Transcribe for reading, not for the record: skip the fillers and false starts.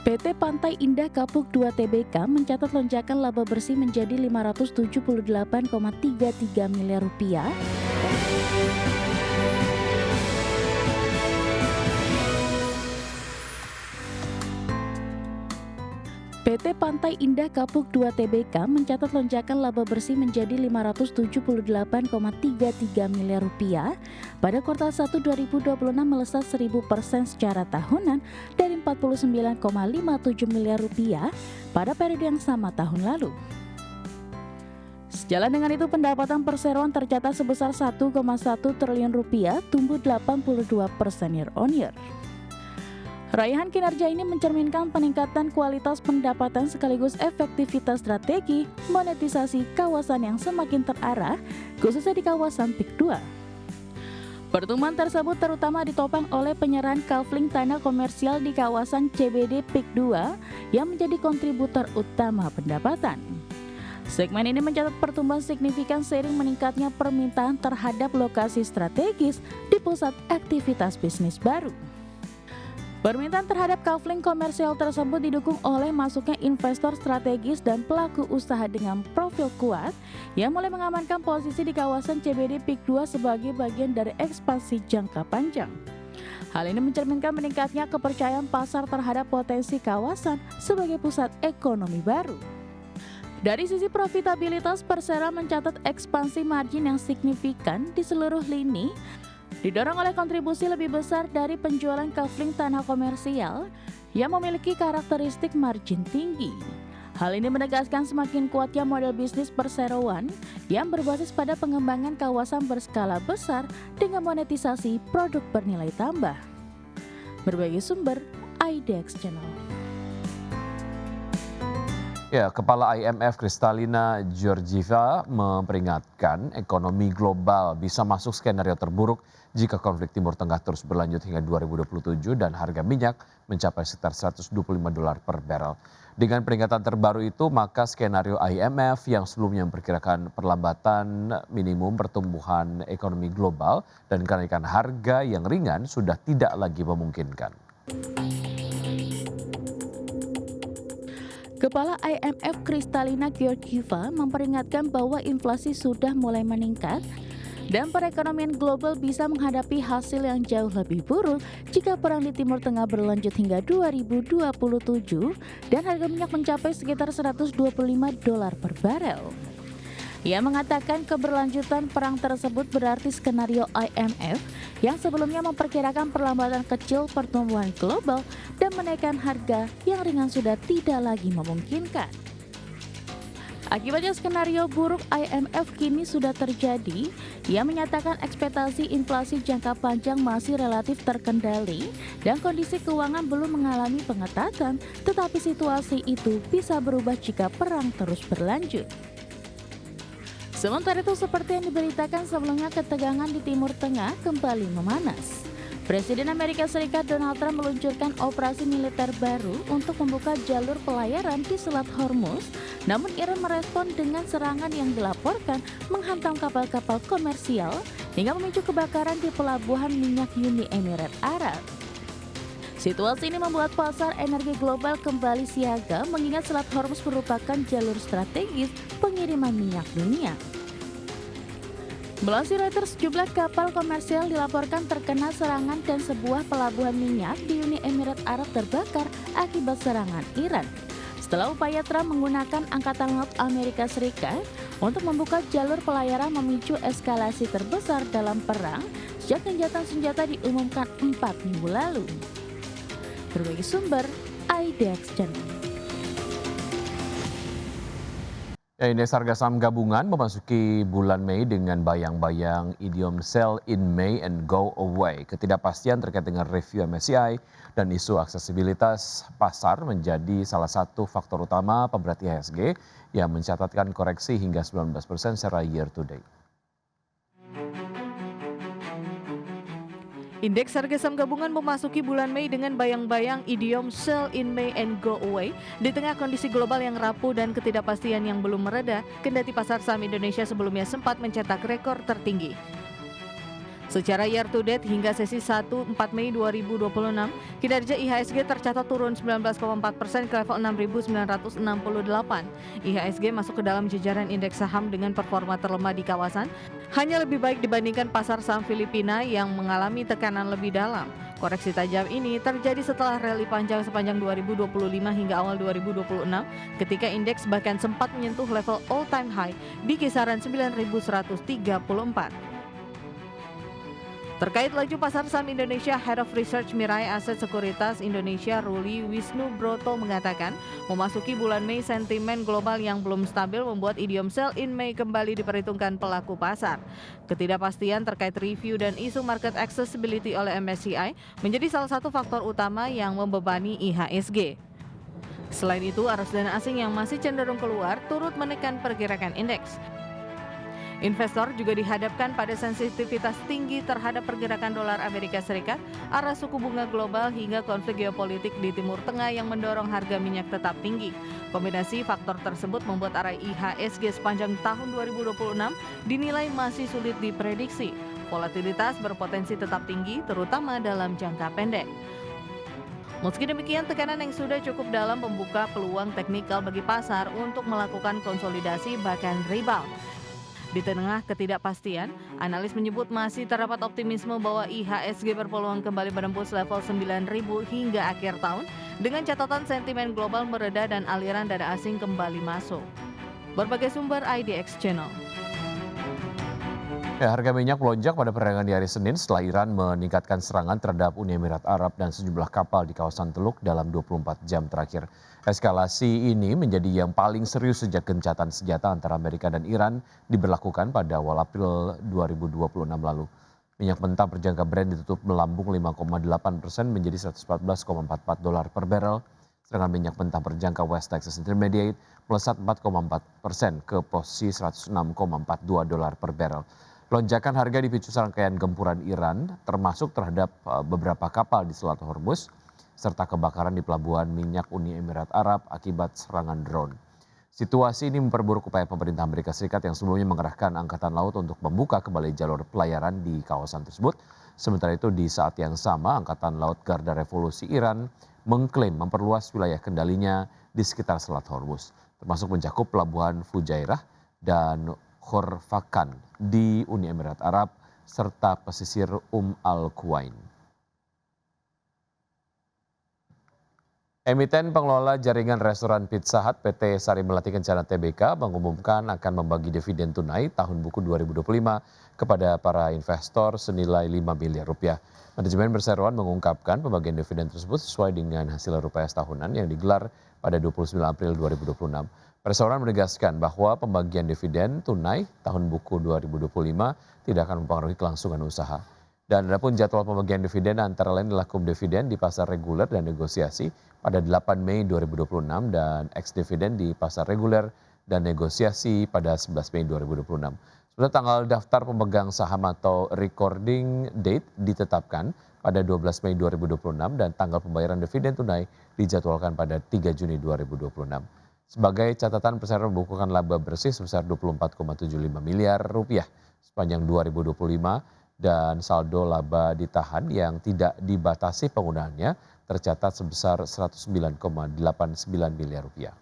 PT Pantai Indah Kapuk 2 Tbk mencatat lonjakan laba bersih menjadi 578,33 miliar rupiah. PT Pantai Indah Kapuk 2 Tbk mencatat lonjakan laba bersih menjadi 578,33 miliar rupiah pada kuartal 1 2026 melesat 1000% secara tahunan dari 49,57 miliar rupiah pada periode yang sama tahun lalu. Sejalan dengan itu, pendapatan perseroan tercatat sebesar 1,1 triliun rupiah, tumbuh 82% year on year. Raihan kinerja ini mencerminkan peningkatan kualitas pendapatan sekaligus efektivitas strategi monetisasi kawasan yang semakin terarah, khususnya di kawasan PIK 2. Pertumbuhan tersebut terutama ditopang oleh penyerahan kafling tanah komersial di kawasan CBD PIK 2 yang menjadi kontributor utama pendapatan. Segmen ini mencatat pertumbuhan signifikan seiring meningkatnya permintaan terhadap lokasi strategis di pusat aktivitas bisnis baru. Permintaan terhadap kafling komersial tersebut didukung oleh masuknya investor strategis dan pelaku usaha dengan profil kuat yang mulai mengamankan posisi di kawasan CBD PIK 2 sebagai bagian dari ekspansi jangka panjang. Hal ini mencerminkan meningkatnya kepercayaan pasar terhadap potensi kawasan sebagai pusat ekonomi baru. Dari sisi profitabilitas, Persera mencatat ekspansi margin yang signifikan di seluruh lini, didorong oleh kontribusi lebih besar dari penjualan kafling tanah komersial yang memiliki karakteristik margin tinggi. Hal ini menegaskan semakin kuatnya model bisnis perseroan yang berbasis pada pengembangan kawasan berskala besar dengan monetisasi produk bernilai tambah. Berbagai sumber, IDX Channel. Ya, Kepala IMF Kristalina Georgieva memperingatkan ekonomi global bisa masuk skenario terburuk jika konflik Timur Tengah terus berlanjut hingga 2027 dan harga minyak mencapai sekitar $125 per barrel. Dengan peringatan terbaru itu, maka skenario IMF yang sebelumnya memperkirakan perlambatan minimum pertumbuhan ekonomi global dan kenaikan harga yang ringan sudah tidak lagi memungkinkan. Kepala IMF Kristalina Georgieva memperingatkan bahwa inflasi sudah mulai meningkat dan perekonomian global bisa menghadapi hasil yang jauh lebih buruk jika perang di Timur Tengah berlanjut hingga 2027 dan harga minyak mencapai sekitar $125 per barel. Ia mengatakan keberlanjutan perang tersebut berarti skenario IMF yang sebelumnya memperkirakan perlambatan kecil pertumbuhan global dan menaikkan harga yang ringan sudah tidak lagi memungkinkan. Akibatnya skenario buruk IMF kini sudah terjadi. Ia menyatakan ekspektasi inflasi jangka panjang masih relatif terkendali dan kondisi keuangan belum mengalami pengetatan, tetapi situasi itu bisa berubah jika perang terus berlanjut. Sementara itu, seperti yang diberitakan sebelumnya, ketegangan di Timur Tengah kembali memanas. Presiden Amerika Serikat Donald Trump meluncurkan operasi militer baru untuk membuka jalur pelayaran di Selat Hormuz, namun Iran merespon dengan serangan yang dilaporkan menghantam kapal-kapal komersial hingga memicu kebakaran di pelabuhan minyak Uni Emirat Arab. Situasi ini membuat pasar energi global kembali siaga mengingat Selat Hormuz merupakan jalur strategis pengiriman minyak dunia. Melansir Reuters, sejumlah kapal komersial dilaporkan terkena serangan dan sebuah pelabuhan minyak di Uni Emirat Arab terbakar akibat serangan Iran. Setelah upaya Trump menggunakan Angkatan Laut Amerika Serikat untuk membuka jalur pelayaran memicu eskalasi terbesar dalam perang sejak gencatan senjata diumumkan 4 minggu lalu. Berbagai sumber, IDX Channel. Ya, indeks harga saham gabungan memasuki bulan Mei dengan bayang-bayang idiom sell in May and go away. Ketidakpastian terkait dengan review MSCI dan isu aksesibilitas pasar menjadi salah satu faktor utama pemberat IHSG yang mencatatkan koreksi hingga 19% secara year to date. Indeks harga saham gabungan memasuki bulan Mei dengan bayang-bayang idiom sell in May and go away di tengah kondisi global yang rapuh dan ketidakpastian yang belum mereda, kendati pasar saham Indonesia sebelumnya sempat mencetak rekor tertinggi. Secara year to date hingga sesi 1 4 Mei 2026, kinerja IHSG tercatat turun 19,4% ke level 6.968. IHSG masuk ke dalam jajaran indeks saham dengan performa terlemah di kawasan, hanya lebih baik dibandingkan pasar saham Filipina yang mengalami tekanan lebih dalam. Koreksi tajam ini terjadi setelah rally panjang sepanjang 2025 hingga awal 2026 ketika indeks bahkan sempat menyentuh level all-time high di kisaran 9.134. Terkait laju pasar saham Indonesia, Head of Research Mirai Aset Sekuritas Indonesia Ruli Wisnu Broto mengatakan, memasuki bulan Mei sentimen global yang belum stabil membuat idiom sell in May kembali diperhitungkan pelaku pasar. Ketidakpastian terkait review dan isu market accessibility oleh MSCI menjadi salah satu faktor utama yang membebani IHSG. Selain itu, arus dana asing yang masih cenderung keluar turut menekan pergerakan indeks. Investor juga dihadapkan pada sensitivitas tinggi terhadap pergerakan dolar Amerika Serikat, arah suku bunga global hingga konflik geopolitik di Timur Tengah yang mendorong harga minyak tetap tinggi. Kombinasi faktor tersebut membuat arah IHSG sepanjang tahun 2026 dinilai masih sulit diprediksi. Volatilitas berpotensi tetap tinggi, terutama dalam jangka pendek. Meski demikian, tekanan yang sudah cukup dalam membuka peluang teknikal bagi pasar untuk melakukan konsolidasi bahkan rebound. Di tengah ketidakpastian, analis menyebut masih terdapat optimisme bahwa IHSG berpeluang kembali menembus level 9.000 hingga akhir tahun dengan catatan sentimen global mereda dan aliran dana asing kembali masuk. Berbagai sumber IDX Channel. Harga minyak melonjak pada perdagangan di hari Senin setelah Iran meningkatkan serangan terhadap Uni Emirat Arab dan sejumlah kapal di kawasan Teluk dalam 24 jam terakhir. Eskalasi ini menjadi yang paling serius sejak gencatan senjata antara Amerika dan Iran diberlakukan pada awal April 2026 lalu. Minyak mentah berjangka Brent ditutup melambung 5,8% menjadi $114,44 per barrel. Sedangkan minyak mentah berjangka West Texas Intermediate melesat 4,4% ke posisi $106,42 per barrel. Lonjakan harga dipicu serangkaian gempuran Iran, termasuk terhadap beberapa kapal di Selat Hormuz, serta kebakaran di pelabuhan minyak Uni Emirat Arab akibat serangan drone. Situasi ini memperburuk upaya pemerintah Amerika Serikat yang sebelumnya mengerahkan Angkatan Laut untuk membuka kembali jalur pelayaran di kawasan tersebut. Sementara itu di saat yang sama, Angkatan Laut Garda Revolusi Iran mengklaim memperluas wilayah kendalinya di sekitar Selat Hormuz, termasuk mencakup pelabuhan Fujairah dan Khorfakan di Uni Emirat Arab serta pesisir Al-Quwain. Emiten pengelola jaringan restoran Pizza Hut PT Sari Melati Kencana Tbk mengumumkan akan membagi dividen tunai tahun buku 2025 kepada para investor senilai 5 miliar rupiah. Manajemen Perseroan mengungkapkan pembagian dividen tersebut sesuai dengan hasil RUPS tahunan yang digelar pada 29 April 2026. Perseroan menegaskan bahwa pembagian dividen tunai tahun buku 2025 tidak akan mempengaruhi kelangsungan usaha. Dan adapun jadwal pembagian dividen antara lain dilakukan dividen di pasar reguler dan negosiasi pada 8 Mei 2026 dan ex-dividen di pasar reguler dan negosiasi pada 11 Mei 2026. Sebenarnya tanggal daftar pemegang saham atau recording date ditetapkan pada 12 Mei 2026 dan tanggal pembayaran dividen tunai dijadwalkan pada 3 Juni 2026. Sebagai catatan, Perseroan membukukan laba bersih sebesar 24,75 miliar rupiah sepanjang 2025 dan saldo laba ditahan yang tidak dibatasi penggunaannya tercatat sebesar 109,89 miliar rupiah.